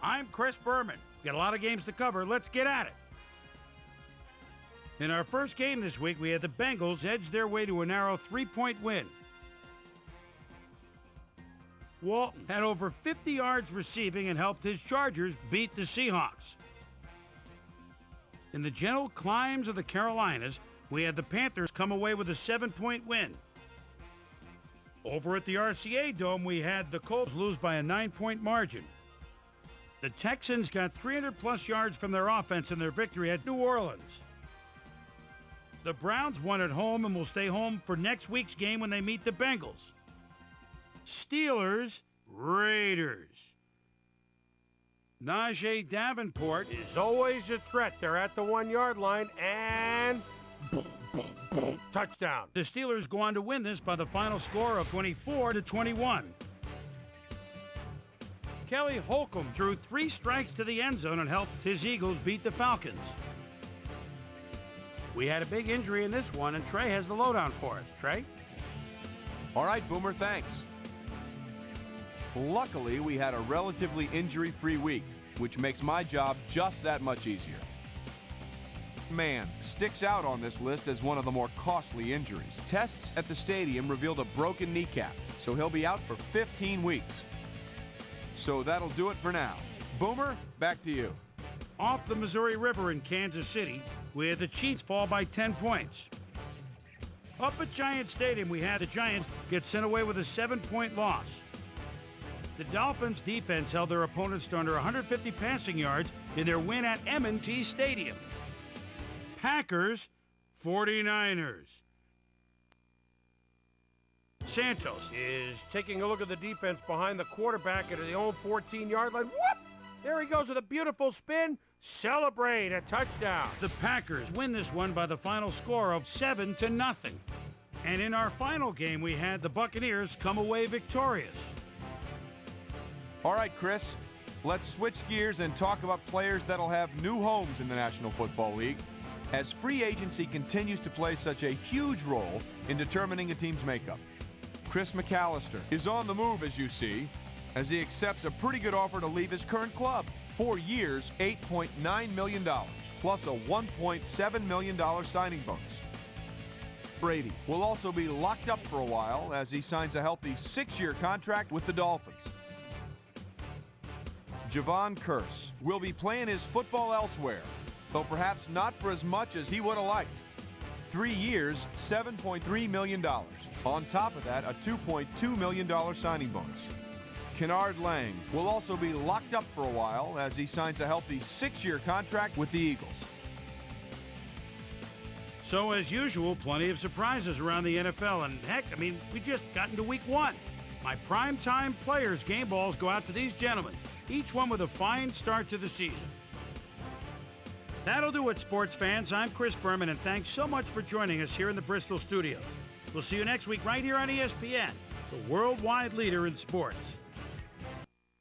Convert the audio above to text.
I'm Chris Berman. Got a lot of games to cover. Let's get at it. In our first game this week, we had the Bengals edge their way to a narrow 3-point win. Walton had over 50 yards receiving and helped his Chargers beat the Seahawks. In the gentle climbs of the Carolinas, we had the Panthers come away with a 7-point win. Over at the RCA Dome, we had the Colts lose by a 9-point margin. The Texans got 300-plus yards from their offense in their victory at New Orleans. The Browns won at home and will stay home for next week's game when they meet the Bengals. Steelers, Raiders. Najee Davenport is always a threat. They're at the 1-yard line and touchdown. The Steelers go on to win this by the final score of 24-21. Kelly Holcomb threw 3 strikes to the end zone and helped his Eagles beat the Falcons. We had a big injury in this one, and Trey has the lowdown for us. Trey? All right, Boomer, thanks. Luckily, we had a relatively injury-free week, which makes my job just that much easier. Man sticks out on this list as one of the more costly injuries. Tests at the stadium revealed a broken kneecap, so he'll be out for 15 weeks. So that'll do it for now. Boomer, back to you. Off the Missouri River in Kansas City, we had the Chiefs fall by 10 points. Up at Giant Stadium, we had the Giants get sent away with a 7-point loss. The Dolphins' defense held their opponents to under 150 passing yards in their win at M&T Stadium. Packers, 49ers. Santos is taking a look at the defense behind the quarterback at his own 14-yard line. Whoop! There he goes with a beautiful spin. Celebrate a touchdown. The Packers win this one by the final score of 7-0. And in our final game, we had the Buccaneers come away victorious. All right, Chris, let's switch gears and talk about players that'll have new homes in the National Football League, as free agency continues to play such a huge role in determining a team's makeup. Chris McAllister is on the move, as you see, as he accepts a pretty good offer to leave his current club. 4 years, $8.9 million, plus a $1.7 million signing bonus. Brady will also be locked up for a while as he signs a healthy 6-year contract with the Dolphins. Javon Curse will be playing his football elsewhere, though perhaps not for as much as he would have liked. 3 years, $7.3 million. On top of that, a $2.2 million signing bonus. Kennard Lang will also be locked up for a while as he signs a healthy 6-year contract with the Eagles. So, as usual, plenty of surprises around the NFL. And heck, we just got into week 1. My primetime players' game balls go out to these gentlemen, each one with a fine start to the season. That'll do it, sports fans. I'm Chris Berman, and thanks so much for joining us here in the Bristol studios. We'll see you next week right here on ESPN, the worldwide leader in sports.